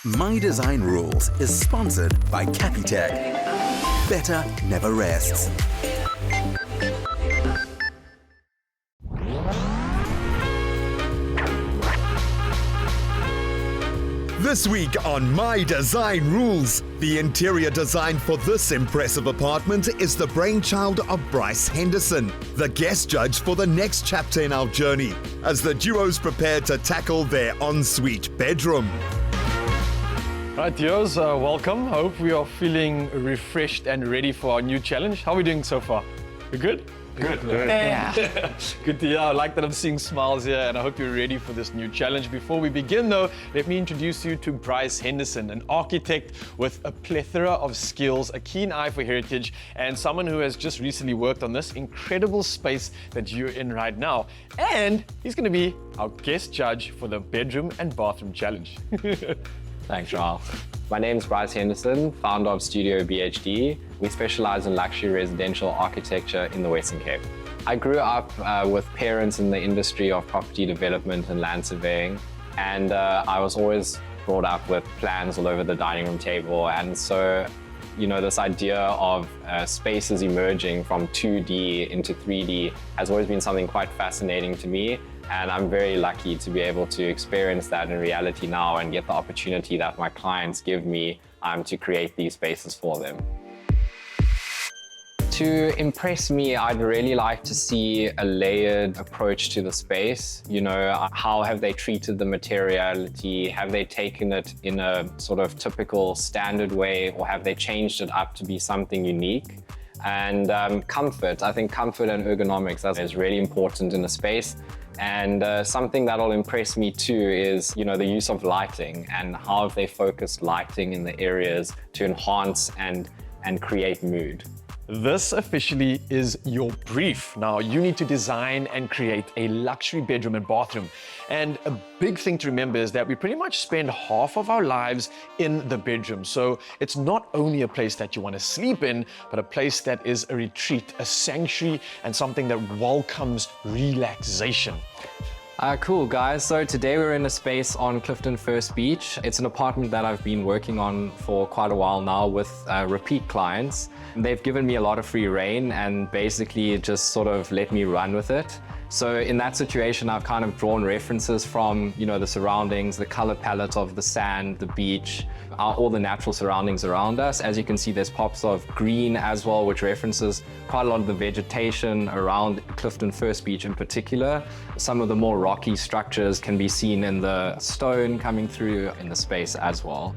My Design Rules is sponsored by Capitec. Better never rests. This week on My Design Rules, the interior design for this impressive apartment is the brainchild of Bryce Henderson, the guest judge for the next chapter in our journey, as the duos prepare to tackle their ensuite bedroom. Right, duos, welcome. I hope we are feeling refreshed and ready for our new challenge. How are we doing so far? We good? Good. Yeah. Good to hear. I like that I'm seeing smiles here, and I hope you're ready for this new challenge. Before we begin, though, let me introduce you to Bryce Henderson, an architect with a plethora of skills, a keen eye for heritage, and someone who has just recently worked on this incredible space that you're in right now. And he's going to be our guest judge for the bedroom and bathroom challenge. Thanks, Raul. My name's Bryce Henderson, founder of Studio BHD. We specialize in luxury residential architecture in the Western Cape. I grew up with parents in the industry of property development and land surveying, and I was always brought up with plans all over the dining room table. And so, you know, this idea of spaces emerging from 2D into 3D has always been something quite fascinating to me. And I'm very lucky to be able to experience that in reality now and get the opportunity that my clients give me to create these spaces for them. To impress me, I'd really like to see a layered approach to the space. You know, how have they treated the materiality? Have they taken it in a sort of typical standard way, or have they changed it up to be something unique? And comfort. I think comfort and ergonomics is really important in a space. And something that'll impress me too is, you know, the use of lighting and how have they focused lighting in the areas to enhance and create mood. This officially is your brief. Now, you need to design and create a luxury bedroom and bathroom. And a big thing to remember is that we pretty much spend half of our lives in the bedroom. So it's not only a place that you want to sleep in, but a place that is a retreat, a sanctuary, and something that welcomes relaxation. Cool, guys. So today we're in a space on Clifton First Beach. It's an apartment that I've been working on for quite a while now with repeat clients. They've given me a lot of free rein and basically just sort of let me run with it. So in that situation, I've kind of drawn references from, you know, the surroundings, the color palette of the sand, the beach, all the natural surroundings around us. As you can see, there's pops of green as well, which references quite a lot of the vegetation around Clifton First Beach in particular. Some of the more rocky structures can be seen in the stone coming through in the space as well.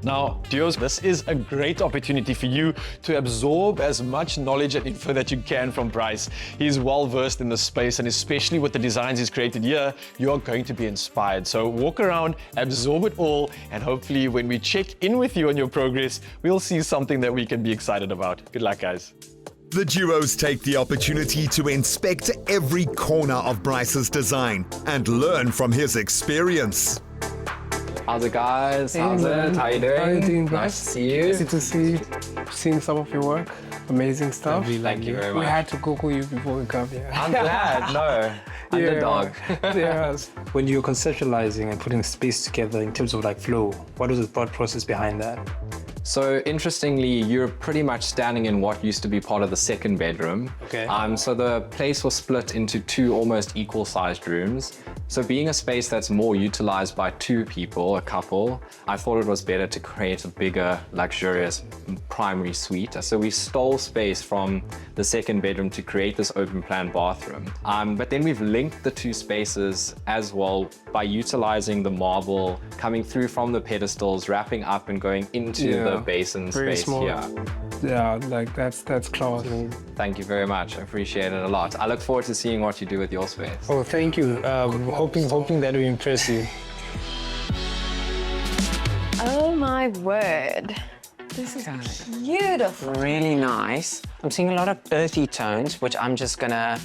Now, duos, this is a great opportunity for you to absorb as much knowledge and info that you can from Bryce. He's well versed in the space, and especially with the designs he's created here, you are going to be inspired. So walk around, absorb it all, and hopefully when we check in with you on your progress, we'll see something that we can be excited about. Good luck, guys. The duos take the opportunity to inspect every corner of Bryce's design and learn from his experience. How's it, guys? Hey, How's man. it? How you doing? How you doing, Bryce? Nice to see you. Nice to see, seeing some of your work. Amazing stuff. Thank you very much. We had to Google you before we come here. I'm glad. No, underdog. Yes. When you're conceptualizing and putting space together in terms of like flow, what was the thought process behind that? So interestingly, you're pretty much standing in what used to be part of the second bedroom. Okay. So the place was split into two almost equal-sized rooms. So being a space that's more utilized by two people, a couple, I thought it was better to create a bigger, luxurious primary suite. So we stole space from the second bedroom to create this open plan bathroom. But then we've linked the two spaces as well by utilizing the marble coming through from the pedestals, wrapping up and going into the basin Very space small. here. Yeah, like that's class. Thank you very much. I appreciate it a lot. I look forward to seeing what you do with your space. Oh, thank you. Hoping that we impress you. Oh my word. This is beautiful. Really nice. I'm seeing a lot of earthy tones, which I'm just gonna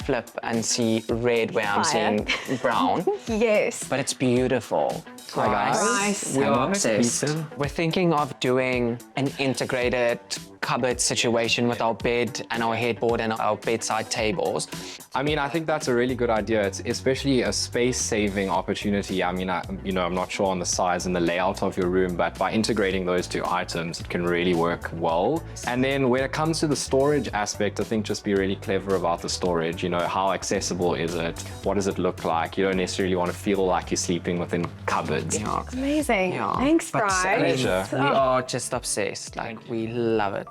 flip and see red where I'm Fire. seeing brown. Yes. But it's beautiful. Hi, guys. Nice. We're obsessed. We're thinking of doing an integrated cupboard situation with our bed and our headboard and our bedside tables. I mean, I think that's a really good idea. It's especially a space-saving opportunity. I mean, I'm not sure on the size and the layout of your room, but by integrating those two items, it can really work well. And then when it comes to the storage aspect, I think just be really clever about the storage. You know, how accessible is it? What does it look like? You don't necessarily want to feel like you're sleeping within cupboards. Yeah. Amazing. Yeah. Thanks, But, Bryce. Pleasure. we are just obsessed. Like, we love it.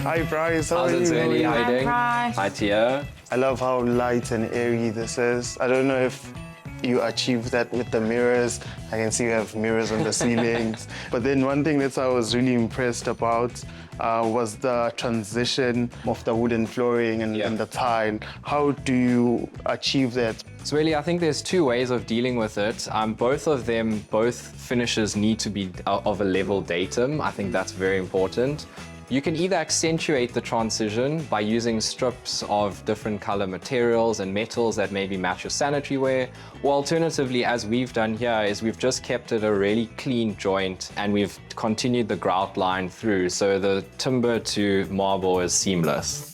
Hi Bryce, how How's are it, you? Zeli? How you doing? Bryce. Hi, Tia. I love how light and airy this is. I don't know if you achieve that with the mirrors. I can see you have mirrors on the ceilings. But then one thing that I was really impressed about was the transition of the wooden flooring and the tile. How do you achieve that? So really, I think there's two ways of dealing with it. Both finishes need to be of a level datum. I think that's very important. You can either accentuate the transition by using strips of different color materials and metals that maybe match your sanitary ware, or alternatively, as we've done here, is we've just kept it a really clean joint and we've continued the grout line through, so the timber to marble is seamless.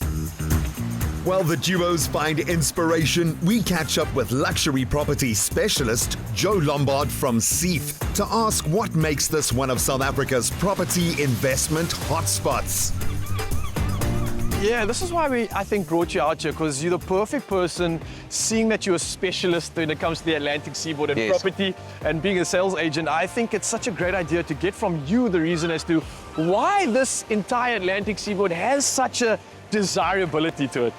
While the duos find inspiration, we catch up with luxury property specialist Joe Lombard from Seath to ask what makes this one of South Africa's property investment hotspots. Yeah, this is why I think, brought you out here, because you're the perfect person, seeing that you're a specialist when it comes to the Atlantic seaboard and property and being a sales agent. I think it's such a great idea to get from you the reason as to why this entire Atlantic seaboard has such a desirability to it.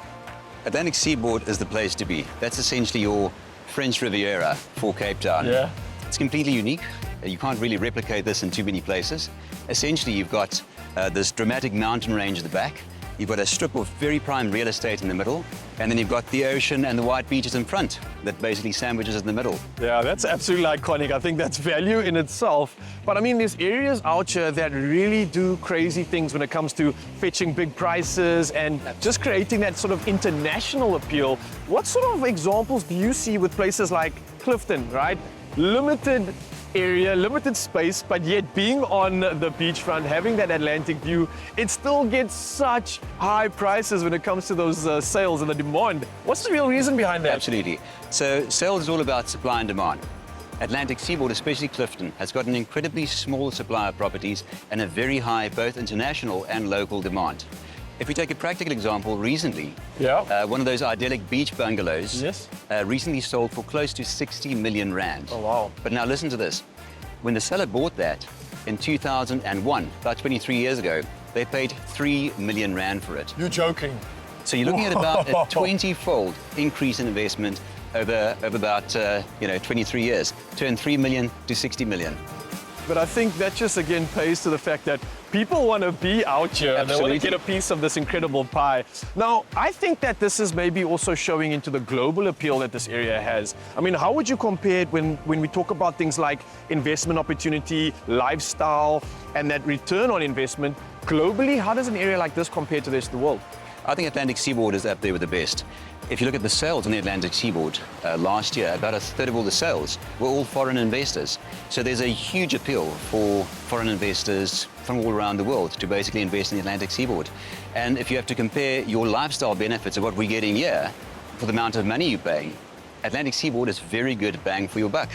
Atlantic seaboard is the place to be. That's essentially your French Riviera for Cape Town. Yeah. It's completely unique. You can't really replicate this in too many places. Essentially, you've got this dramatic mountain range at the back. You've got a strip of very prime real estate in the middle, and then you've got the ocean and the white beaches in front that basically sandwiches in the middle. Yeah, that's absolutely iconic. I think that's value in itself. But I mean, there's areas out here that really do crazy things when it comes to fetching big prices and just creating that sort of international appeal. What sort of examples do you see with places like Clifton, right? Limited area, limited space, but yet being on the beachfront, having that Atlantic view, it still gets such high prices when it comes to those sales and the demand. What's the real reason behind that? Absolutely. So sales is all about supply and demand. Atlantic seaboard, especially Clifton, has got an incredibly small supply of properties and a very high both international and local demand. If we take a practical example, recently, one of those idyllic beach bungalows recently sold for close to 60 million rand. Oh, wow. But now listen to this. When the seller bought that in 2001, about 23 years ago, they paid 3 million rand for it. You're joking. So you're looking at about a 20-fold increase in investment over about 23 years, turned 3 million to 60 million. But I think that just again pays to the fact that people want to be out here and they want to get a piece of this incredible pie. Now, I think that this is maybe also showing into the global appeal that this area has. I mean, how would you compare it when we talk about things like investment opportunity, lifestyle, and that return on investment globally? How does an area like this compare to the rest of the world? I think Atlantic seaboard is up there with the best. If you look at the sales on the Atlantic seaboard last year, about a third of all the sales were all foreign investors. So there's a huge appeal for foreign investors from all around the world to basically invest in the Atlantic seaboard. And if you have to compare your lifestyle benefits of what we're getting here for the amount of money you're paying, Atlantic seaboard is very good bang for your buck.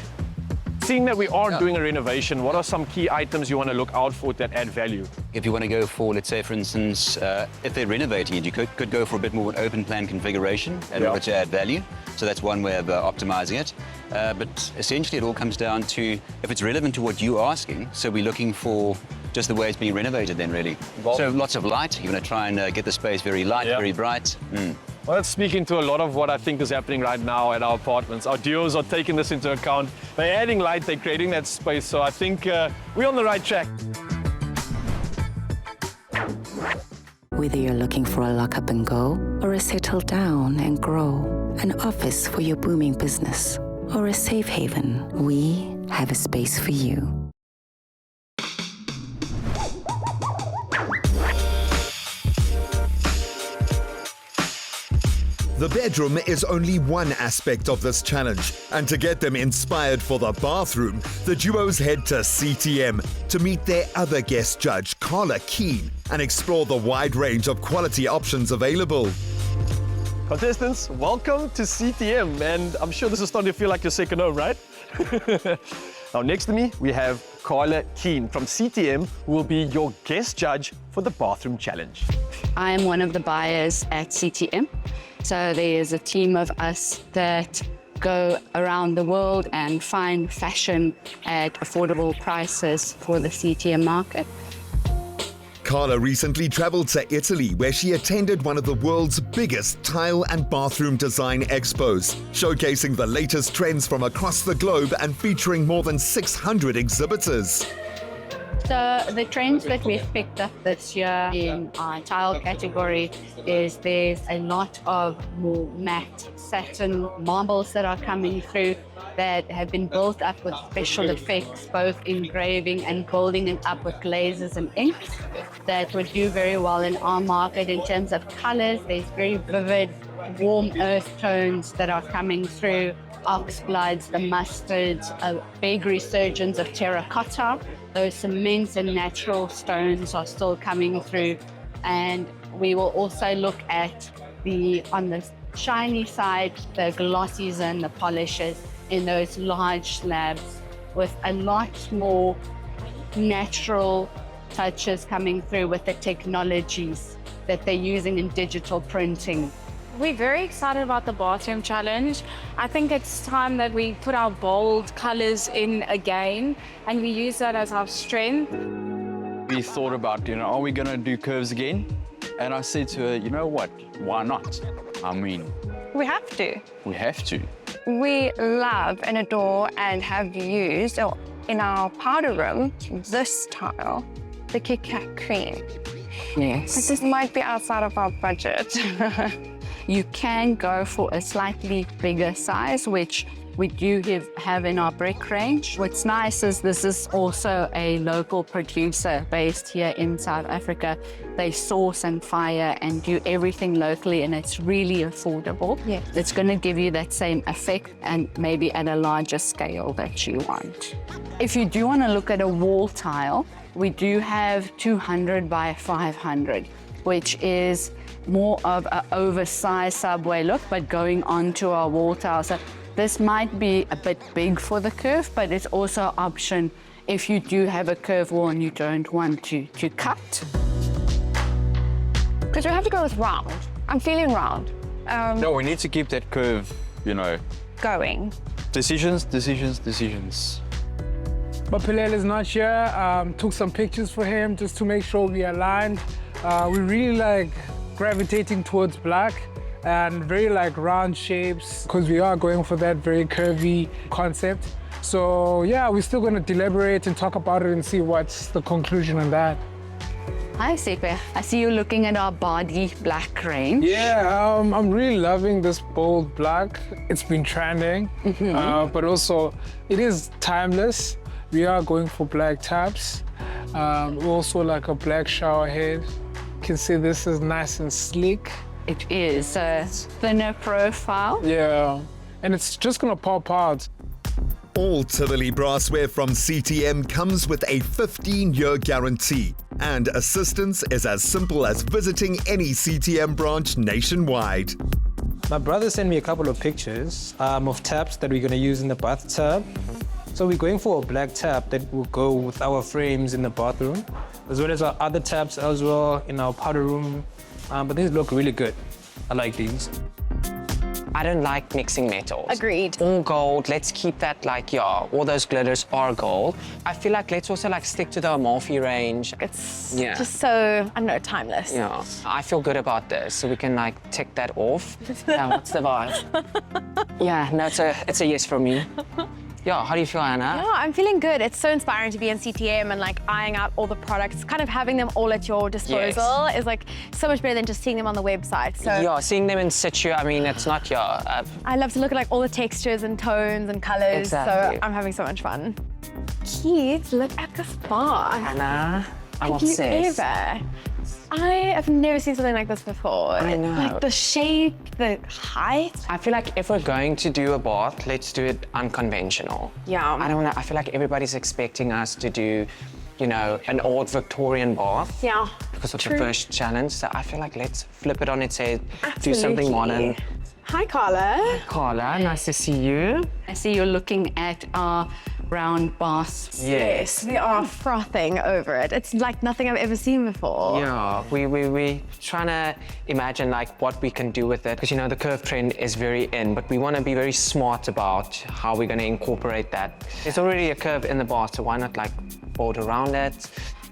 Seeing that we are doing a renovation, what are some key items you want to look out for that add value? If you want to go for, let's say, for instance, if they're renovating it, you could go for a bit more of an open plan configuration in order to add value. So that's one way of optimizing it. But essentially, it all comes down to if it's relevant to what you're asking. So we're looking for just the way it's being renovated then, really. So lots of light. You want to try and get the space very light, very bright. Well, that's speaking to a lot of what I think is happening right now at our apartments. Our duos are taking this into account. They're adding light, they're creating that space. So I think we're on the right track. Whether you're looking for a lock up and go, or a settle down and grow, an office for your booming business, or a safe haven, we have a space for you. The bedroom is only one aspect of this challenge, and to get them inspired for the bathroom, the duos head to CTM to meet their other guest judge, Carla Keane, and explore the wide range of quality options available. Contestants, welcome to CTM, and I'm sure this is starting to feel like your second home, right? Now, next to me, we have Carla Keane from CTM, who will be your guest judge for the bathroom challenge. I am one of the buyers at CTM. So there is a team of us that go around the world and find fashion at affordable prices for the CTM market. Carla recently traveled to Italy, where she attended one of the world's biggest tile and bathroom design expos, showcasing the latest trends from across the globe and featuring more than 600 exhibitors. So the trends that we've picked up this year in our tile category is there's a lot of more matte satin marbles that are coming through that have been built up with special effects, both engraving and building it up with glazes and inks that would do very well in our market. In terms of colors, there's very vivid, warm earth tones that are coming through. Oxbloods, the mustards, a big resurgence of terracotta. Those cements and natural stones are still coming through. And we will also look at on the shiny side, the glossies and the polishes in those large slabs with a lot more natural touches coming through with the technologies that they're using in digital printing. We're very excited about the bathroom challenge. I think it's time that we put our bold colors in again and we use that as our strength. We thought about, are we gonna do curves again? And I said to her, you know what, why not? I mean, We have to. we have to. We love and adore and have used in our powder room this tile, the Kit Kat cream. Yes. But this might be outside of our budget. You can go for a slightly bigger size, which we do have in our brick range. What's nice is this is also a local producer based here in South Africa. They source and fire and do everything locally, and it's really affordable. Yes. It's going to give you that same effect and maybe at a larger scale that you want. If you do want to look at a wall tile, we do have 200 by 500, which is more of an oversized subway look, but going onto our wall tile. So this might be a bit big for the curve, but it's also an option if you do have a curve wall and you don't want to cut. Because we have to go with round. I'm feeling round. No, we need to keep that curve, Going. Decisions, decisions, decisions. But Pilel is not here. Took some pictures for him just to make sure we aligned. We really like gravitating towards black and very like round shapes because we are going for that very curvy concept. So yeah, we're still going to deliberate and talk about it and see what's the conclusion on that. Hi, Sepe. I see you looking at our body black range. Yeah, I'm really loving this bold black. It's been trending, but also it is timeless. We are going for black tabs. Also like a black shower head. You can see this is nice and sleek. It is a thinner profile. Yeah, and it's just gonna pop out. All Tivoli brassware from CTM comes with a 15-year guarantee, and assistance is as simple as visiting any CTM branch nationwide. My brother sent me a couple of pictures of taps that we're going to use in the bathtub. So we're going for a black tap that will go with our frames in the bathroom, as well as our other taps as well in our powder room. But these look really good. I like these. I don't like mixing metals. Agreed. All gold, let's keep that all those glitters are gold. I feel like let's also stick to the Amalfi range. It's just so, I don't know, timeless. Yeah, I feel good about this, so we can tick that off. What's the vibe? Yeah, no, it's a yes from me. Yeah, how do you feel, Anna? Yeah, I'm feeling good. It's so inspiring to be in CTM and eyeing out all the products. Kind of having them all at your disposal is so much better than just seeing them on the website. So yeah, seeing them in situ, I mean, it's not I love to look at all the textures and tones and colors. Exactly. So I'm having so much fun. Kids, look at the spa. Anna, I'm Have you obsessed. ever? I have never seen something like this before. I know. Like the shape, the height. I feel like if we're going to do a bath, let's do it unconventional. Yeah. I don't know. I feel like everybody's expecting us to do, you know, an old Victorian bath. Yeah. Because of True. the first challenge. So I feel like let's flip it on its head, do something modern. Hi, Carla. Carla, nice to see you. I see you're looking at our round baths. Yes. We are frothing over it. It's like nothing I've ever seen before. Yeah, we trying to imagine like what we can do with it, because you know the curve trend is very in, but we want to be very smart about how we're going to incorporate that. There's already a curve in the bath, so why not like fold around it?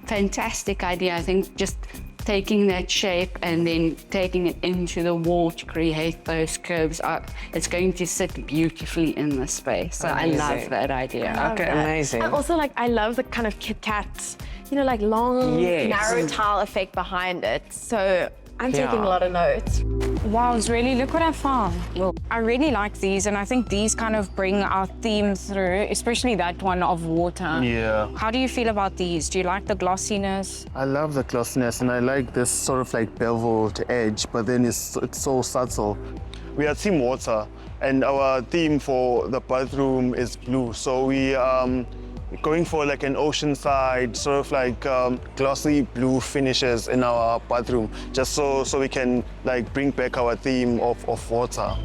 Fantastic idea. I think just taking that shape and then taking it into the wall to create those curves up, it's going to sit beautifully in the space. So Amazing. I love that idea. Okay, amazing. And also, like, I love the kind of Kit Kat, you know, like long, Yes. narrow tile effect behind it. So I'm Yeah. taking a lot of notes. Wow, really, look what I found. I really like these, and I think these kind of bring our theme through, especially that one of water. Yeah. How do you feel about these? Do you like the glossiness? I love the glossiness and I like this sort of like beveled edge, but then it's so subtle. We are Team Water and our theme for the bathroom is blue. So we going for like an oceanside, sort of like glossy blue finishes in our bathroom, just so we can like bring back our theme of water.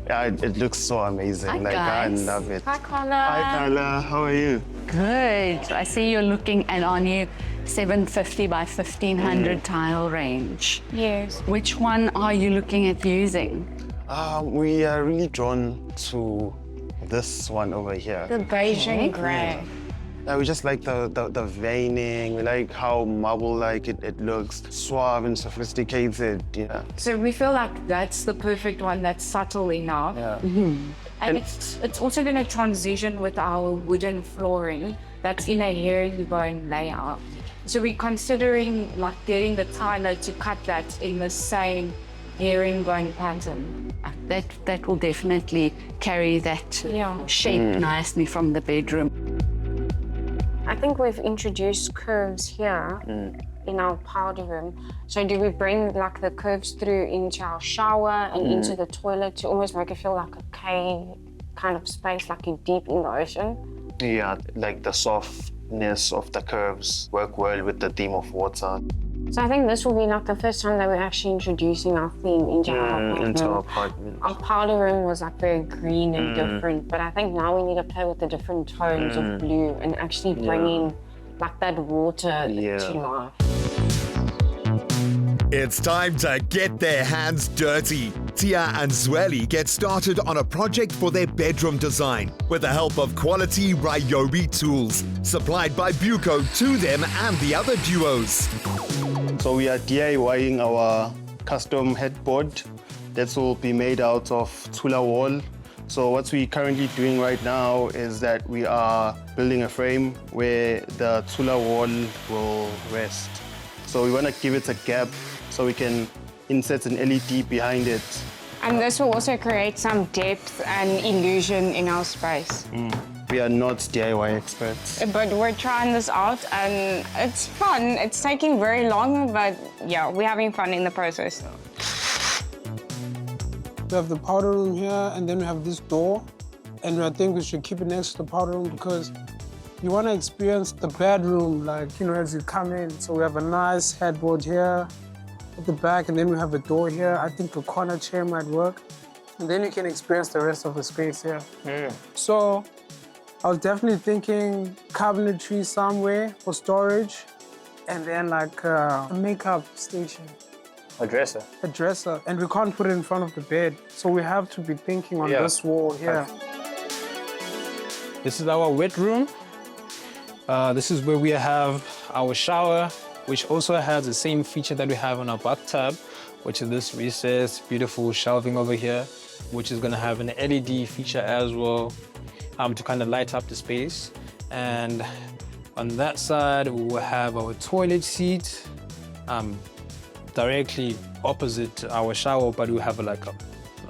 Yeah, it looks so amazing. Hi, like guys. I love it. Hi, Carla. Hi Carla, how are you? Good. I see you're looking at our new 750 by 1500 tile range. Yes. Which one are you looking at using? We are really drawn to this one over here. The beige and grey. We just like the veining. We like how marble-like it looks, suave and sophisticated. Yeah. So we feel like that's the perfect one that's subtle enough. Yeah. And it's also going to transition with our wooden flooring that's in a herringbone layout. So we're considering like getting the tiler to cut that in the same herringbone pattern. That will definitely carry that shape nicely from the bedroom. I think we've introduced curves here in our powder room. So do we bring like the curves through into our shower and into the toilet to almost make it feel like a cave kind of space, like you're deep in the ocean? Yeah, like the softness of the curves work well with the theme of water. So I think this will be like the first time that we're actually introducing our theme into our apartment. Into our apartment. Our powder room was like very green and different, but I think now we need to play with the different tones of blue and actually bring in like that water to life. It's time to get their hands dirty. Tia and Zweli get started on a project for their bedroom design with the help of quality Ryobi tools supplied by Buco to them and the other duos. So we are DIYing our custom headboard that will be made out of Tula wall. So what we're currently doing right now is that we are building a frame where the Tula wall will rest. So we want to give it a gap so we can insert an LED behind it. And this will also create some depth and illusion in our space. We are not DIY experts. But we're trying this out and it's fun. It's taking very long, but yeah, we're having fun in the process. We have the powder room here, and then we have this door. And I think we should keep it next to the powder room because you want to experience the bedroom, like, you know, as you come in. So we have a nice headboard here at the back, and then we have a door here. I think a corner chair might work. And then you can experience the rest of the space here. So I was definitely thinking cabinetry somewhere for storage, and then like a makeup station. A dresser. A dresser, and we can't put it in front of the bed. So we have to be thinking on this wall here. This is our wet room. This is where we have our shower, which also has the same feature that we have on our bathtub, which is this recessed, beautiful shelving over here, which is gonna have an LED feature as well to kind of light up the space. And on that side, we will have our toilet seat directly opposite our shower, but we have like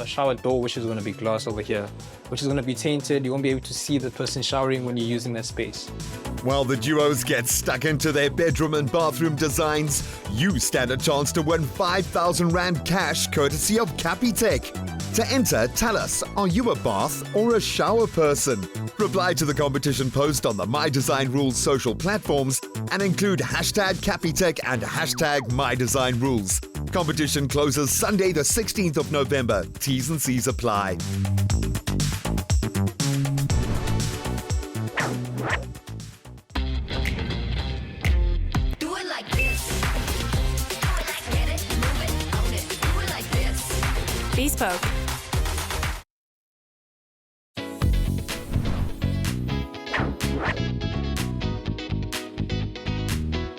a shower door, which is going to be glass over here, which is going to be tainted. You won't be able to see the person showering when you're using that space. While the duos get stuck into their bedroom and bathroom designs, you stand a chance to win 5,000 Rand cash courtesy of Capitec. To enter, tell us, are you a bath or a shower person? Reply to the competition post on the My Design Rules social platforms and include hashtag Capitec and hashtag My Design Rules. Competition closes Sunday the 16th of November. T's and C's apply. Do it like this. Get it, move it, own it. Do it like this. Bespoke.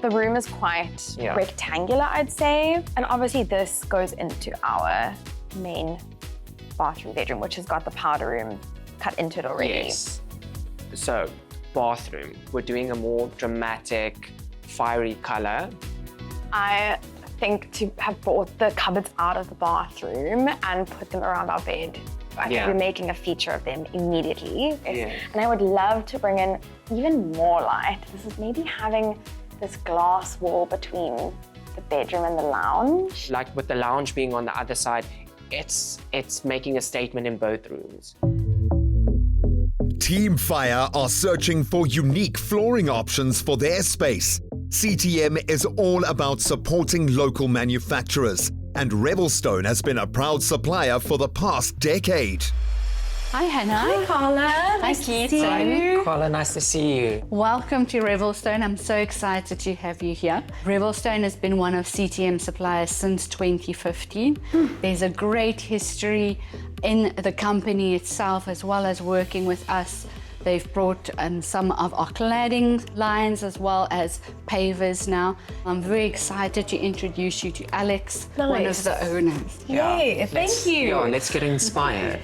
The room is quite rectangular, I'd say. And obviously this goes into our main bathroom bedroom, which has got the powder room cut into it already. Yes. So, bathroom, we're doing a more dramatic, fiery color. I think to have brought the cupboards out of the bathroom and put them around our bed. I think we're making a feature of them immediately. And I would love to bring in even more light. This is maybe having this glass wall between the bedroom and the lounge. Like with the lounge being on the other side, it's making a statement in both rooms. Team Fire are searching for unique flooring options for their space. CTM is all about supporting local manufacturers, and Revelstone has been a proud supplier for the past decade. Hi, Hannah. Hi, Carla. Nice to see you. Carla, nice to see you. Welcome to Revelstone. I'm so excited to have you here. Revelstone has been one of CTM suppliers since 2015. There's a great history in the company itself, as well as working with us. They've brought some of our cladding lines as well as pavers now. I'm very excited to introduce you to Alex, one of the owners. Yay, thank you. Yeah, let's get inspired.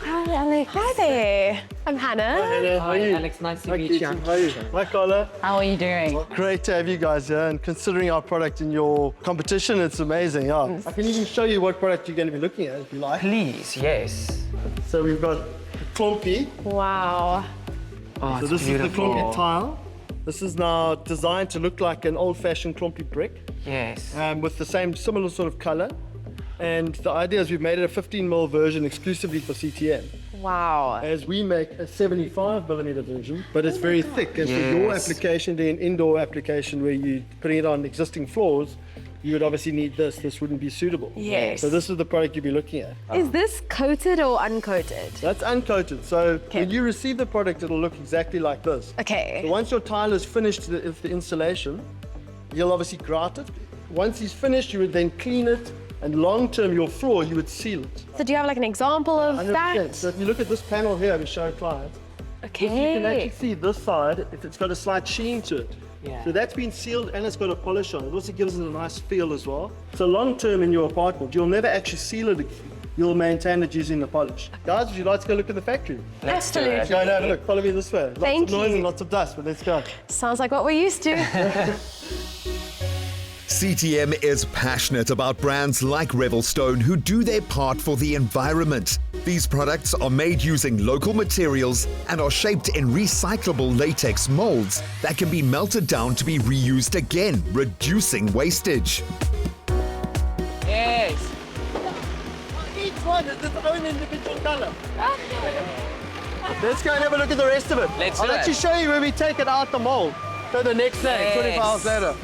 Hi, Alex. Hi there. I'm Hannah. Hi, Hannah. How are you? Alex, nice to Hi, meet you. How are you? Hi, Carla. How are you doing? Great to have you guys here, and considering our product in your competition, it's amazing. Yeah. I can even show you what product you're going to be looking at if you like. Please, yes. So we've got Klompy. Wow. Oh, So this is the Klompy tile. This is now designed to look like an old-fashioned Klompy brick. Yes. With the similar sort of color. And the idea is we've made it a 15mm version exclusively for CTM. Wow. As we make a 75mm version, but it's very thick. And for your application, the indoor application where you're putting it on existing floors, you would obviously need this. This wouldn't be suitable. Yes. So this is the product you'd be looking at. Is this coated or uncoated? That's uncoated. So when you receive the product, it'll look exactly like this. Okay. So once your tile is finished with the installation, you'll obviously grout it. Once he's finished, you would then clean it. And long term, your floor, you would seal it. So do you have like an example of 100%. that? So if you look at this panel here, we show clients. Okay. You can actually see this side, if it's got a slight sheen to it. Yeah. So that's been sealed and it's got a polish on it. It also gives it a nice feel as well. So long term in your apartment, you'll never actually seal it again. You'll maintain it using the polish. Guys, would you like to go look at the factory? Absolutely. Let's go and have a look. Follow me this way. Lots Thank of noise you. and lots of dust, but let's go. Sounds like what we're used to. CTM is passionate about brands like Revelstone who do their part for the environment. These products are made using local materials and are shaped in recyclable latex molds that can be melted down to be reused again, reducing wastage. Yes. Each one is its own individual color. Let's go and have a look at the rest of it. I'll actually show you where we take it out the mold. So the next day, 24 hours later.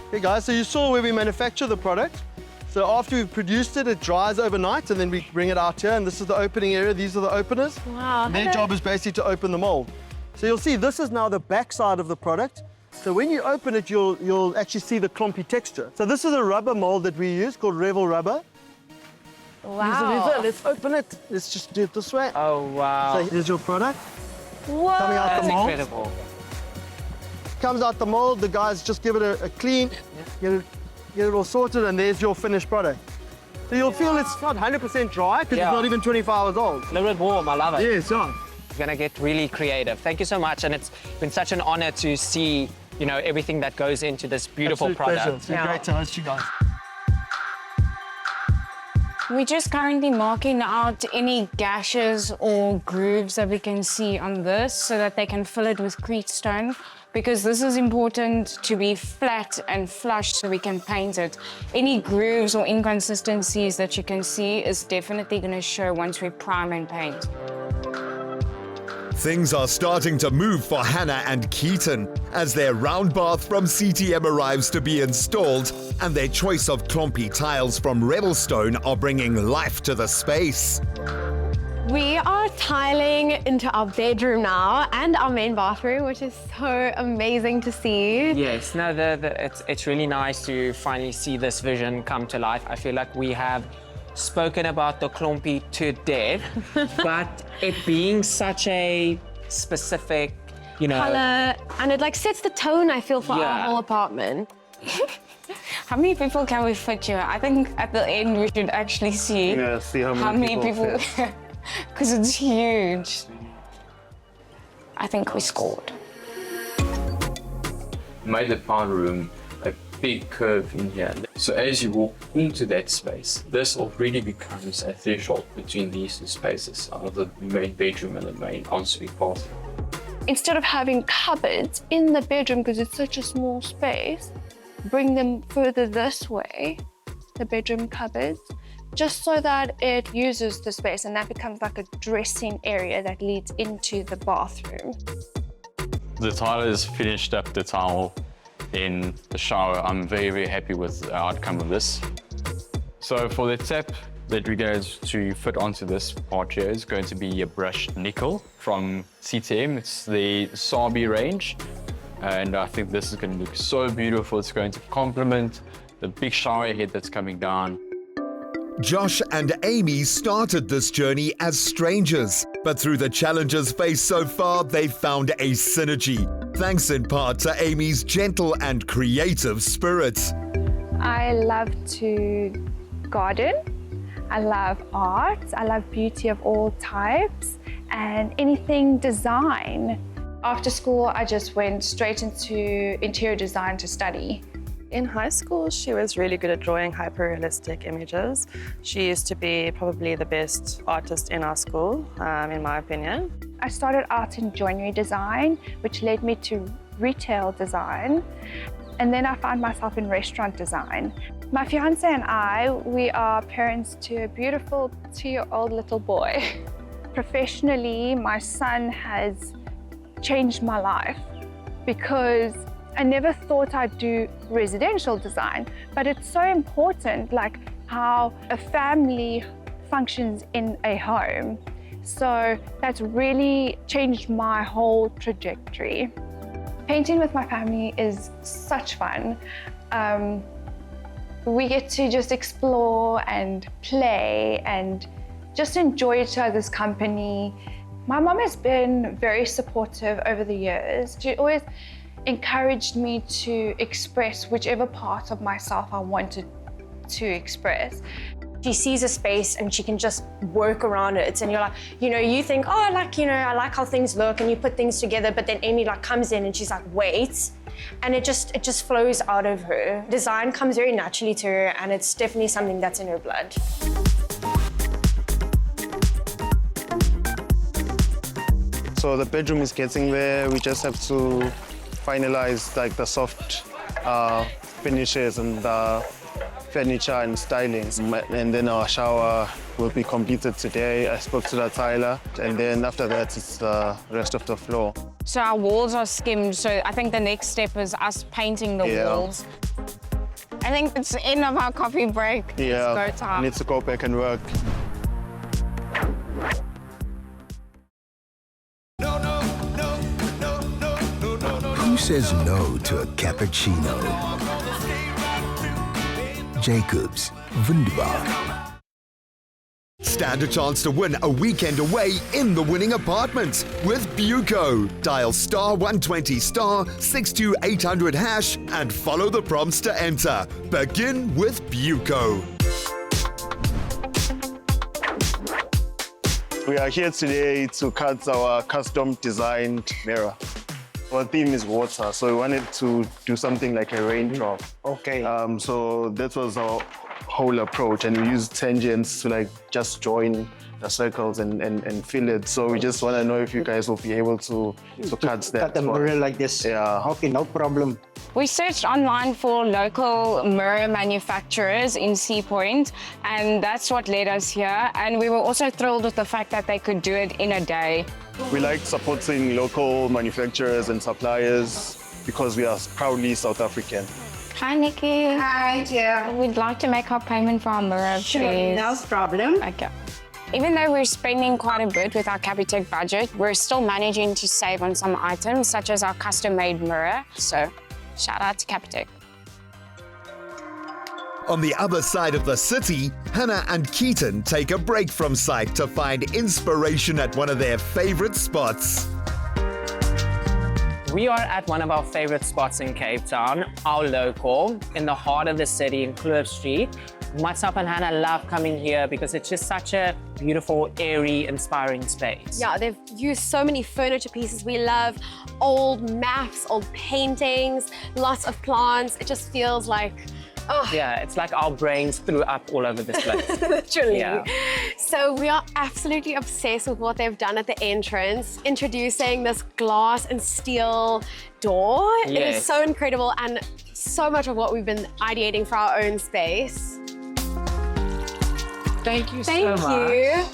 Okay guys, so you saw where we manufacture the product. So after we've produced it, it dries overnight and then we bring it out here, and this is the opening area, these are the openers. Wow. And their job is basically to open the mold. So you'll see this is now the back side of the product. So when you open it, you'll actually see the clumpy texture. So this is a rubber mold that we use called Revel rubber. Wow. Let's open it. Let's just do it this way. Oh, wow. So here's your product. Whoa. Coming out the mold. Incredible. Comes out the mold, the guys just give it a clean, get it all sorted, and there's your finished product. So you'll feel it's not 100% dry because it's not even 24 hours old. A little bit warm, I love it. Yes, yeah. We're gonna get really creative. Thank you so much, and it's been such an honor to see, everything that goes into this beautiful Absolute product. pleasure. It's been great to host you guys. We're just currently marking out any gashes or grooves that we can see on this so that they can fill it with Crete stone, because this is important to be flat and flush so we can paint it. Any grooves or inconsistencies that you can see is definitely going to show once we prime and paint. Things are starting to move for Hannah and Keaton as their round bath from CTM arrives to be installed, and their choice of clumpy tiles from Revelstone are bringing life to the space. We are tiling into our bedroom now and our main bathroom, which is so amazing to see. Yes, no, it's really nice to finally see this vision come to life. I feel like we have spoken about the clumpy to death, but it being such a specific, Color, and it like sets the tone, I feel, for our whole apartment. How many people can we fit here? I think at the end we should actually see, how many people because it's huge. I think we scored. Made the powder room a big curve in here. So as you walk into that space, this already becomes a threshold between these two spaces, of the main bedroom and the main ensuite bathroom. Instead of having cupboards in the bedroom, because it's such a small space, bring them further this way, the bedroom cupboards, just so that it uses the space and that becomes like a dressing area that leads into the bathroom. The tilers finished up the tile in the shower. I'm very, very happy with the outcome of this. So for the tap that we're going to fit onto this part here is going to be a brushed nickel from CTM. It's the Sabi range. And I think this is going to look so beautiful. It's going to complement the big shower head that's coming down. Josh and Amy started this journey as strangers, but through the challenges faced so far, they've found a synergy, thanks in part to Amy's gentle and creative spirit. I love to garden. I love art. I love beauty of all types and anything design. After school, I just went straight into interior design to study. In high school, she was really good at drawing hyper-realistic images. She used to be probably the best artist in our school, in my opinion. I started out in joinery design, which led me to retail design. And then I found myself in restaurant design. My fiance and I, we are parents to a beautiful 2-year-old little boy. Professionally, my son has changed my life because I never thought I'd do residential design, but it's so important, like how a family functions in a home. So that's really changed my whole trajectory. Painting with my family is such fun. We get to just explore and play and just enjoy each other's company. My mom has been very supportive over the years. She always encouraged me to express whichever part of myself I wanted to express. She sees a space and she can just work around it. And you're like, you think, oh, I like how things look, and you put things together, but then Amy comes in and she's like, wait. And it just flows out of her. Design comes very naturally to her, and it's definitely something that's in her blood. So the bedroom is getting there. We just have to finalize the soft finishes and the furniture and styling. And then our shower will be completed today. I spoke to the tiler, and then after that it's the rest of the floor. So our walls are skimmed, so I think the next step is us painting the walls. I think it's the end of our coffee break. Yeah, it's go time. I need to go back and work. Who says no to a cappuccino? Jacob's Wunderbar. Stand a chance to win a weekend away in the winning apartment with Buco. Dial *120 *62800# and follow the prompts to enter. Begin with Buco. We are here today to cut our custom designed mirror. Our theme is water, so we wanted to do something like a raindrop. Okay. So that was our whole approach, and we use tangents to like just join the circles and fill it. So we just want to know if you guys will be able to cut that. Cut the mirror like this. Yeah. Okay, no problem. We searched online for local mirror manufacturers in Sea Point, and that's what led us here. And we were also thrilled with the fact that they could do it in a day. We like supporting local manufacturers and suppliers because we are proudly South African. Hi, Nikki. Hi, dear. We'd like to make our payment for our mirror, please. No problem. Okay. Even though we're spending quite a bit with our Capitec budget, we're still managing to save on some items, such as our custom-made mirror. So, shout out to Capitec. On the other side of the city, Hannah and Keaton take a break from sight to find inspiration at one of their favorite spots. We are at one of our favorite spots in Cape Town, our local, in the heart of the city in Kloof Street. Myself and Hannah love coming here because it's just such a beautiful, airy, inspiring space. Yeah, they've used so many furniture pieces. We love old maps, old paintings, lots of plants. It just feels like, oh. Yeah, it's like our brains threw up all over this place. Literally. Yeah. So we are absolutely obsessed with what they've done at the entrance, introducing this glass and steel door. It Yes. is so incredible and so much of what we've been ideating for our own space. Thank you Thank you.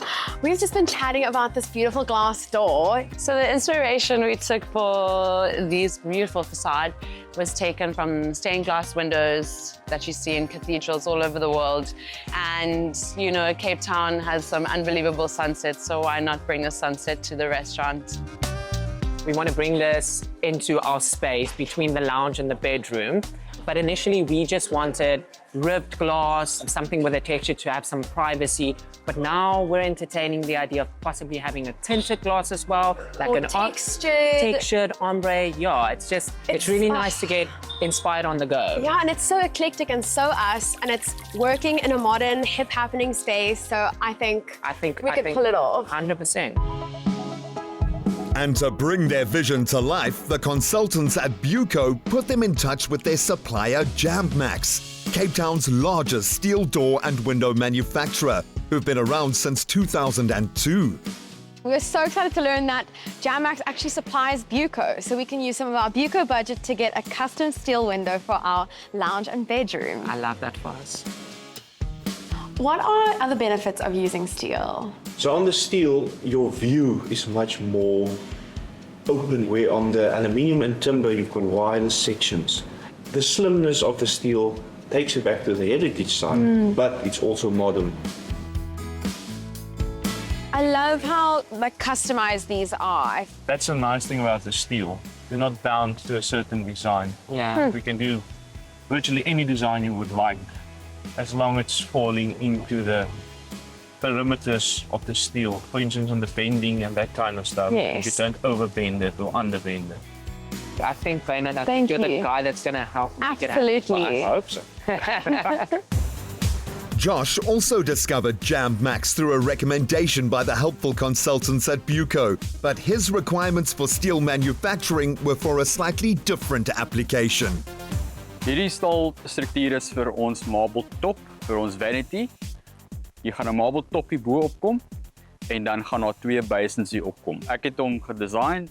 We've just been chatting about this beautiful glass door. So the inspiration we took for these beautiful facade was taken from stained glass windows that you see in cathedrals all over the world. And, you know, Cape Town has some unbelievable sunsets, so why not bring a sunset to the restaurant? We want to bring this into our space between the lounge and the bedroom. But initially, we just wanted ribbed glass, something with a texture to have some privacy. But now we're entertaining the idea of possibly having a tinted glass as well, like Or an textured ombre. Yeah, it's really nice to get inspired on the go. Yeah, and it's so eclectic and so us, and it's working in a modern, hip happening space. So I think we could pull it off. 100%. And to bring their vision to life, the consultants at Buco put them in touch with their supplier Jammax, Cape Town's largest steel door and window manufacturer, who've been around since 2002. We were so excited to learn that Jammax actually supplies Buco, so we can use some of our Buco budget to get a custom steel window for our lounge and bedroom. I love that for us. What are other benefits of using steel? So on the steel, your view is much more open, where on the aluminium and timber, you've got wider sections. The slimness of the steel takes it back to the heritage side, but it's also modern. I love how customized these are. That's the nice thing about the steel. You're not bound to a certain design. Yeah. We can do virtually any design you would like, as long as it's falling into the perimeters of the steel. For instance, on the bending and that kind of stuff. Yes. You don't overbend it or underbend it. I think, Raina, that Thank you're the you. guy that's going to help me get out. Absolutely. I hope so. Josh also discovered Jammax through a recommendation by the helpful consultants at Buco, but his requirements for steel manufacturing were for a slightly different application. Hierdie staalstruktuur is vir ons marble top, vir ons vanity. Jy gaan 'n marble toppie bo opkom en dan gaan daar twee basins hier opkom. Ek het hom gedesign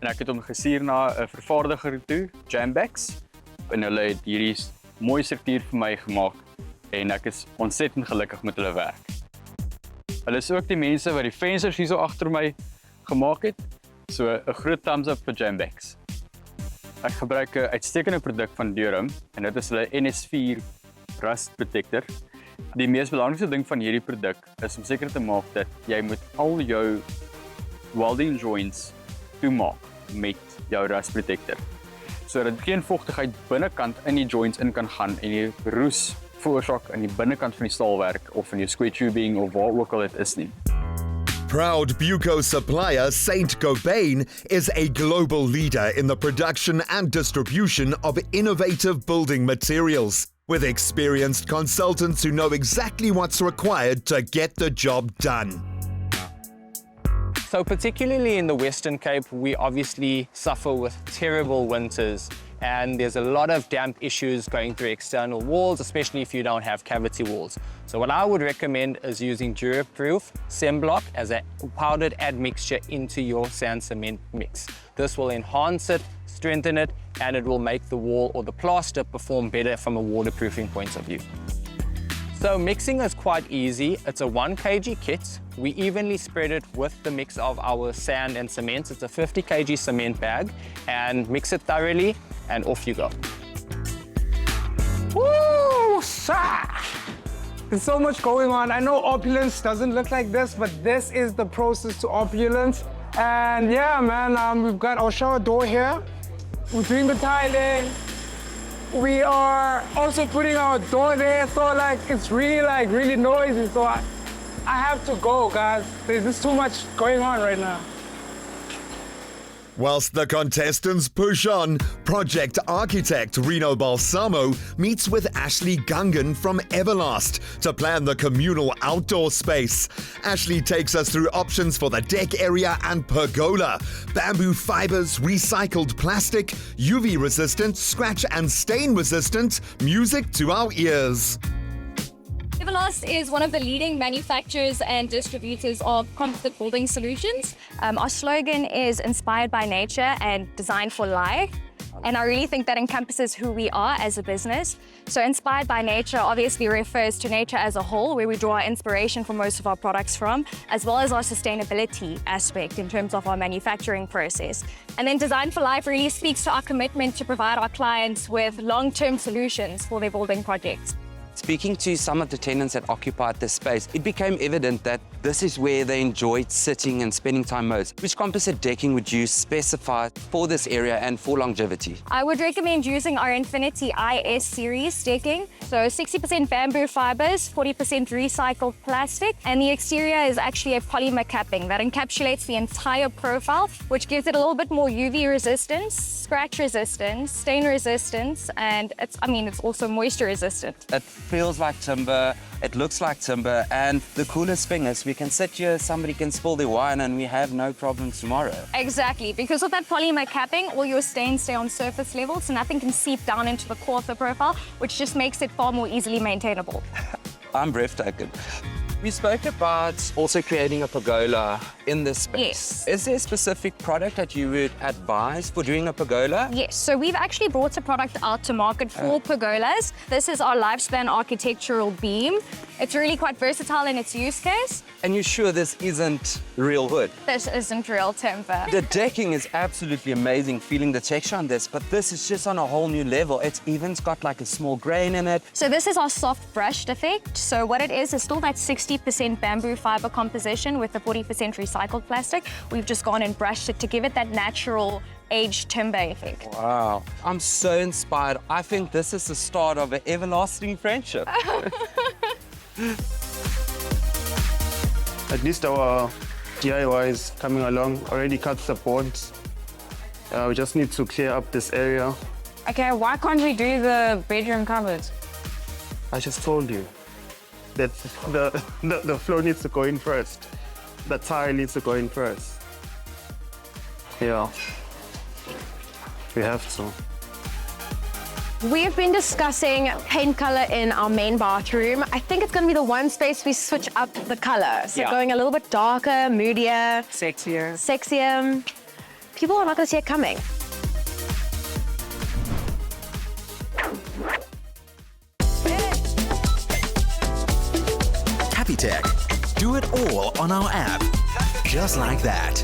en ek het hom gestuur na 'n vervaardiger toe, Jammax, en hulle het hierdie mooi struktuur vir my gemaak en ek is ontsettend gelukkig met hulle werk. Hulle is ook die mense wat die vensters hier so agter my gemaak het. So 'n groot thumbs up vir Jammax. Ek gebruik 'n uitstekende produk van Durham en dit is hulle NS4 rust protector. Die mees belangrikste ding van hierdie produk is om seker te maak dat jy moet al jou welding joints toemaak met jou rust protector. Sodat geen vochtigheid binnekant in die joints in kan gaan en die roes veroorsaak aan die binnekant van die staalwerk of in jou square tubing of waar ook al dit is nie. Proud Buco supplier Saint Gobain is a global leader in the production and distribution of innovative building materials, with experienced consultants who know exactly what's required to get the job done. So particularly in the Western Cape, we obviously suffer with terrible winters and there's a lot of damp issues going through external walls, especially if you don't have cavity walls. So what I would recommend is using Duraproof Cemblock as a powdered admixture into your sand cement mix. This will enhance it, strengthen it, and it will make the wall or the plaster perform better from a waterproofing point of view. So mixing is quite easy. It's a 1 kg kit. We evenly spread it with the mix of our sand and cement. It's a 50 kg cement bag, and mix it thoroughly and off you go. Woo! There's so much going on. I know opulence doesn't look like this, but this is the process to opulence. And yeah, man, we've got our shower door here. We're doing the tiling. We are also putting our door there, so like it's really noisy. So I have to go, guys. There's just too much going on right now. Whilst the contestants push on, project architect Reno Balsamo meets with Ashley Gungan from Everlast to plan the communal outdoor space. Ashley takes us through options for the deck area and pergola. Bamboo fibers, recycled plastic, UV resistant, scratch and stain resistant, music to our ears. Everlast is one of the leading manufacturers and distributors of composite building solutions. Our slogan is inspired by nature and designed for life. And I really think that encompasses who we are as a business. So inspired by nature obviously refers to nature as a whole, where we draw our inspiration for most of our products from, as well as our sustainability aspect in terms of our manufacturing process. And then Design for Life really speaks to our commitment to provide our clients with long-term solutions for their building projects. Speaking to some of the tenants that occupied this space, it became evident that this is where they enjoyed sitting and spending time most. Which composite decking would you specify for this area and for longevity? I would recommend using our Infinity IS series decking. So 60% bamboo fibers, 40% recycled plastic, and the exterior is actually a polymer capping that encapsulates the entire profile, which gives it a little bit more UV resistance, scratch resistance, stain resistance, and it's also moisture resistant. It feels like timber, it looks like timber, and the coolest thing is we can sit here, somebody can spill their wine, and we have no problems tomorrow. Exactly, because of that polymer capping, all your stains stay on surface level, so nothing can seep down into the core of the profile, which just makes it far more easily maintainable. I'm breathtaking. We spoke about also creating a pergola in this space. Yes. Is there a specific product that you would advise for doing a pergola? Yes, so we've actually brought a product out to market for pergolas. This is our lifespan architectural beam. It's really quite versatile in its use case. And you're sure this isn't real wood? This isn't real timber. The decking is absolutely amazing, feeling the texture on this, but this is just on a whole new level. It's even got like a small grain in it. So this is our soft brushed effect. So what it is still that 60% bamboo fiber composition with the 40% recycled plastic. We've just gone and brushed it to give it that natural aged timber effect. Wow, I'm so inspired. I think this is the start of an everlasting friendship. At least our DIY is coming along, already cut the boards. We just need to clear up this area. Okay, why can't we do the bedroom cupboards? I just told you that the floor needs to go in first. The tile needs to go in first. Yeah, we have to. We've been discussing paint color in our main bathroom. I think it's going to be the one space we switch up the color. So going a little bit darker, moodier. Sexier. People are not going to see it coming. Capitec. Do it all on our app. Just like that.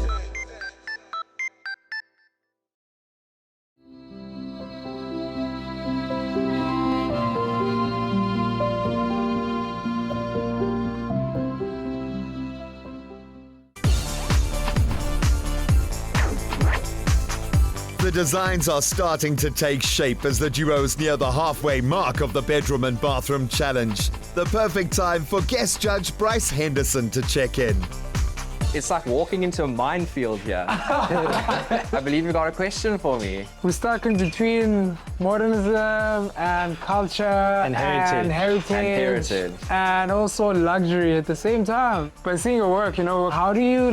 The designs are starting to take shape as the duos near the halfway mark of the bedroom and bathroom challenge. The perfect time for guest judge Bryce Henderson to check in. It's like walking into a minefield here. I believe you got a question for me. We're stuck in between modernism and culture And heritage. And also luxury at the same time. But seeing your work, how do you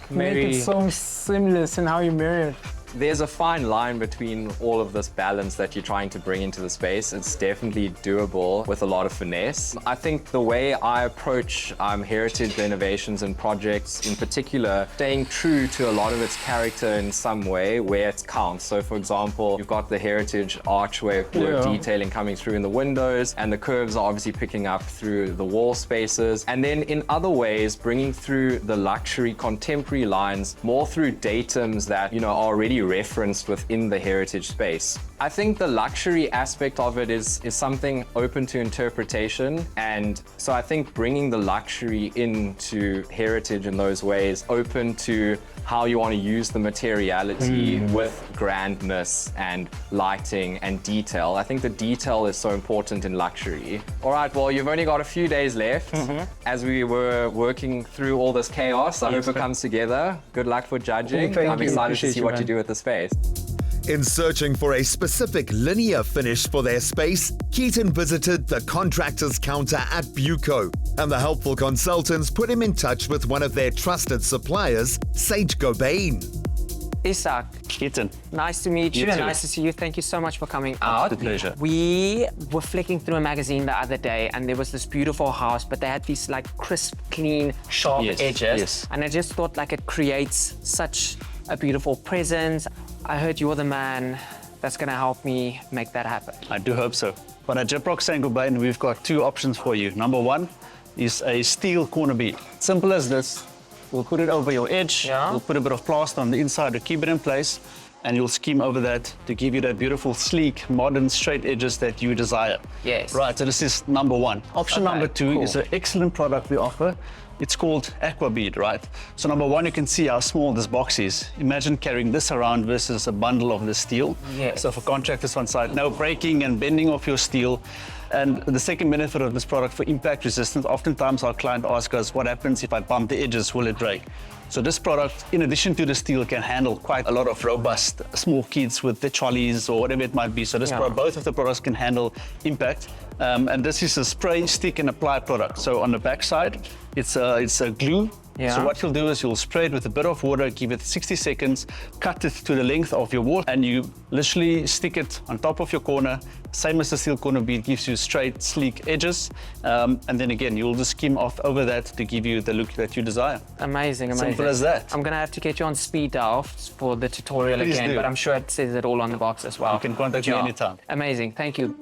make it so seamless in how you marry it? There's a fine line between all of this balance that you're trying to bring into the space. It's definitely doable with a lot of finesse. I think the way I approach heritage renovations and projects in particular, staying true to a lot of its character in some way where it counts. So for example, you've got the heritage archway work detailing coming through in the windows, and the curves are obviously picking up through the wall spaces. And then in other ways, bringing through the luxury contemporary lines more through datums that, you know, are already referenced within the heritage space. I think the luxury aspect of it is something open to interpretation. And so I think bringing the luxury into heritage in those ways, open to how you want to use the materiality with grandness and lighting and detail. I think the detail is so important in luxury. All right, well, you've only got a few days left. As we were working through all this chaos, I hope it comes together. Good luck for judging. I'm excited to see what you do with the space. In searching for a specific linear finish for their space, Keaton visited the contractor's counter at Buco, and the helpful consultants put him in touch with one of their trusted suppliers, Sage Gobain. Isak. Keaton. Nice to meet you. You too. Nice to see you. Thank you so much for coming out. The pleasure. We were flicking through a magazine the other day, and there was this beautiful house, but they had these like crisp, clean, sharp edges. Yes. And I just thought like it creates such a beautiful presence. I heard you're the man that's going to help me make that happen. I do hope so. But at Gyprock St. Gobain, we've got two options for you. Number one is a steel corner bead. Simple as this. We'll put it over your edge. We'll put a bit of plaster on the inside to keep it in place, and you'll scheme over that to give you that beautiful, sleek, modern, straight edges that you desire. Yes. Right, so this is number one. Option number two is an excellent product we offer. It's called Aqua Bead, right? So number one, you can see how small this box is. Imagine carrying this around versus a bundle of the steel. Yes. So for contractors on site, no breaking and bending of your steel. And the second benefit of this product for impact resistance, oftentimes our client asks us, what happens if I bump the edges, will it break? So this product, in addition to the steel, can handle quite a lot of robust small kids with the trolleys or whatever it might be. So this both of the products can handle impact. And this is a spray, stick and apply product. So on the back side, it's a glue. So what you'll do is you'll spray it with a bit of water, give it 60 seconds, cut it to the length of your wall, and you literally stick it on top of your corner. Same as the steel corner bead, gives you straight, sleek edges. And then again, you'll just skim off over that to give you the look that you desire. Amazing, amazing. Simple as that. I'm going to have to get you on speed dial for the tutorial Please again, do. but I'm sure it says it all on the box as well. You can contact me anytime. Amazing, thank you.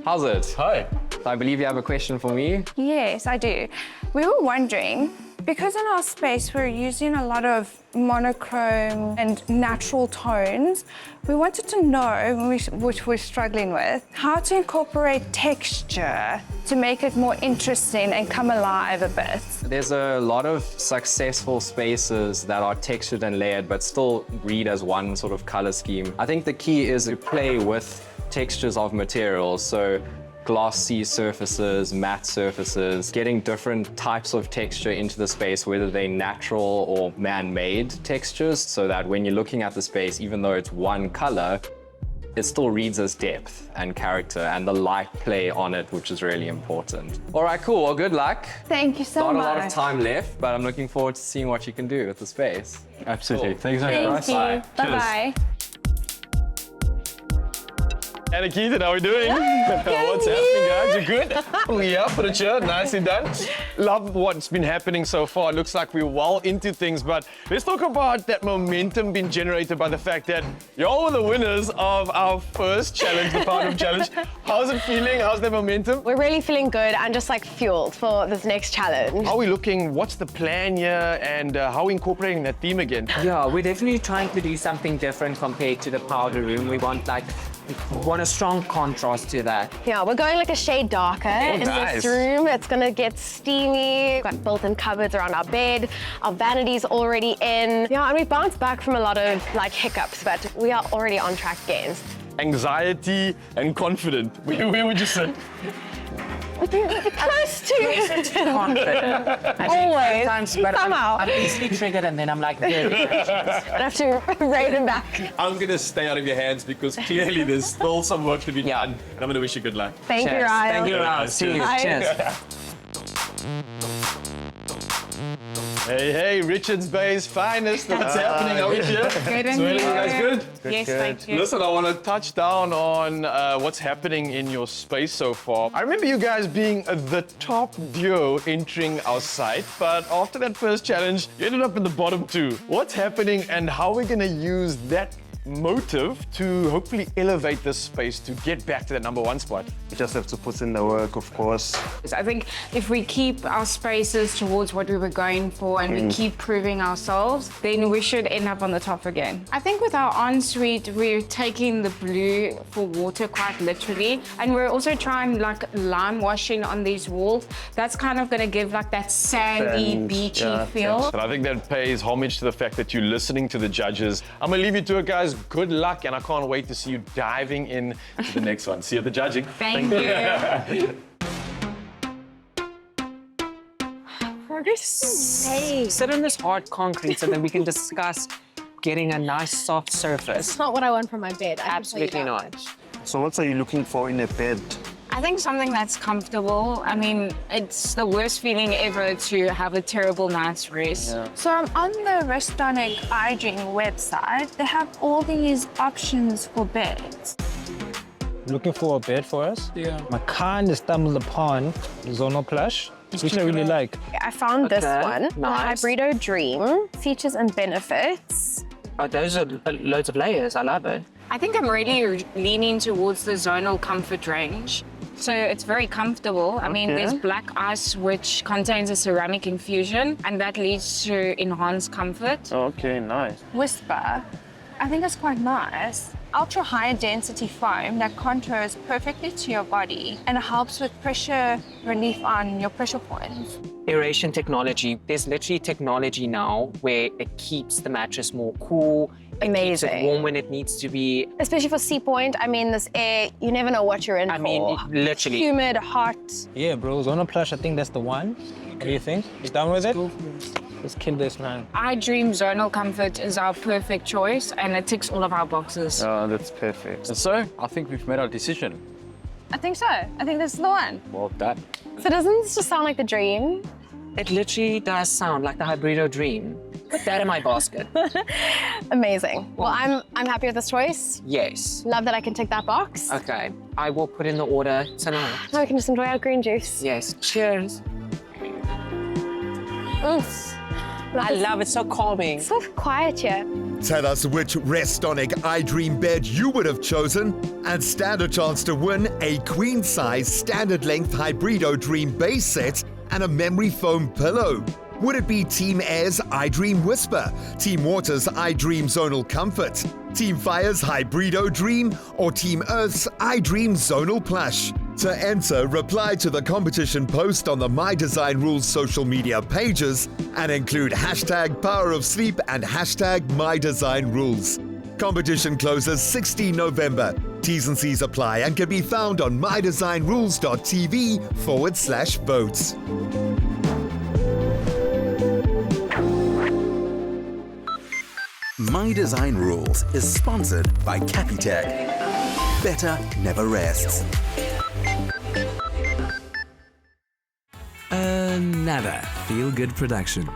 How's it? Hi. I believe you have a question for me. Yes, I do. We were wondering, because in our space we're using a lot of monochrome and natural tones, we wanted to know, which we're struggling with, how to incorporate texture to make it more interesting and come alive a bit. There's a lot of successful spaces that are textured and layered, but still read as one sort of color scheme. I think the key is to play with textures of materials. So glossy surfaces, matte surfaces, getting different types of texture into the space, whether they're natural or man-made textures, so that when you're looking at the space, even though it's one color, it still reads as depth and character, and the light play on it, which is really important. All right, cool. Well, good luck. Thank you so much. Not a lot of time left, but I'm looking forward to seeing what you can do with the space. Absolutely. Cool. Thanks very much. Thank you. Bye-bye. Anna Keaton, how are we doing? What's happening, guys? You good? Yeah, for the chair, nicely done. Love what's been happening so far. It looks like we're well into things, but let's talk about that momentum being generated by the fact that y'all were the winners of our first challenge, the Powder Challenge. How's it feeling? How's the momentum? We're really feeling good and just like fueled for this next challenge. How are we looking? What's the plan here? And how are we incorporating that theme again? Yeah, we're definitely trying to do something different compared to the powder room. We want a strong contrast to that. Yeah, we're going like a shade darker in nice. this room. It's gonna get steamy. We've got built-in cupboards around our bed. Our vanity's already in. Yeah, and we bounced back from a lot of like hiccups, but we are already on track again. Anxiety and confident. Where would you sit? Close to confident. Always. Sometimes, but somehow. I'm easily triggered and then I'm like very anxious. I have to rein him back. I'm going to stay out of your hands because clearly there's still some work to be done. And I'm going to wish you good luck. Thank you, Ryan. Thank you, Ryan. Cheers. Cheers. Hey, Richards Bay's finest. What's happening over here? Good and So, you? you guys good? Yes, thank you. Listen, I want to touch down on what's happening in your space so far. I remember you guys being the top duo entering our site, but after that first challenge, you ended up in the bottom two. What's happening and how are we going to use that motive to hopefully elevate this space to get back to that #1 spot? You just have to put in the work, of course. I think if we keep our spaces towards what we were going for and we keep proving ourselves, then we should end up on the top again. I think with our ensuite, we're taking the blue for water quite literally, and we're also trying like lime washing on these walls. That's kind of going to give like that sandy, beachy feel. And I think that pays homage to the fact that you're listening to the judges. I'm gonna leave you to it, guys. Good luck, and I can't wait to see you diving in to the next one. See you at the judging. Thank you. Hey, sit on this hard concrete so that we can discuss getting a nice soft surface. It's not what I want from my bed. Absolutely not. So what are you looking for in a bed? I think something that's comfortable. I mean, it's the worst feeling ever to have a terrible night's rest. So I'm on the Restonic iDream website. They have all these options for beds. Looking for a bed for us? Yeah. I kind of stumbled upon Zonal Plush, which I really like. I found this one, Nice. the Hybrido Dream. Features and benefits. Oh, those are loads of layers. I love it. I think I'm really leaning towards the Zonal Comfort range. So it's very comfortable. I mean, there's black ice, which contains a ceramic infusion, and that leads to enhanced comfort. Okay, nice. Whisper, I think it's quite nice. Ultra high density foam that contours perfectly to your body and helps with pressure relief on your pressure points. Aeration technology. There's literally technology now where it keeps the mattress more cool. It keeps it warm when it needs to be. Especially for Sea Point, I mean, this air, you never know what you're in for. I mean, literally. Humid, hot. Yeah, bro, Zonal Plush, I think that's the one. What do you think? You done with it? Let's kill this, man. iDream Zonal Comfort is our perfect choice, and it ticks all of our boxes. Oh, that's perfect. And so, I think we've made our decision. I think so. I think this is the one. Well done. So doesn't this just sound like the dream? It literally does sound like the Hybrido Dream. Put that in my basket. Amazing. Well, I'm happy with this choice. Yes. Love that I can tick that box. Okay. I will put in the order tonight. Now we can just enjoy our green juice. Yes. Cheers. I love it. So calming. So quiet here. Tell us which Restonic iDream bed you would have chosen and stand a chance to win a queen-size standard-length Hybrido Dream base set and a memory foam pillow. Would it be Team Air's iDream Whisper, Team Water's iDream Zonal Comfort, Team Fire's Hybrido Dream, or Team Earth's iDream Zonal Plush? To enter, reply to the competition post on the My Design Rules social media pages and include hashtag Power of Sleep and hashtag MyDesignRules. Competition closes 16 November. T's and C's apply and can be found on mydesignrules.tv/votes. My Design Rules is sponsored by Capitec. Better never rests. Another feel-good production.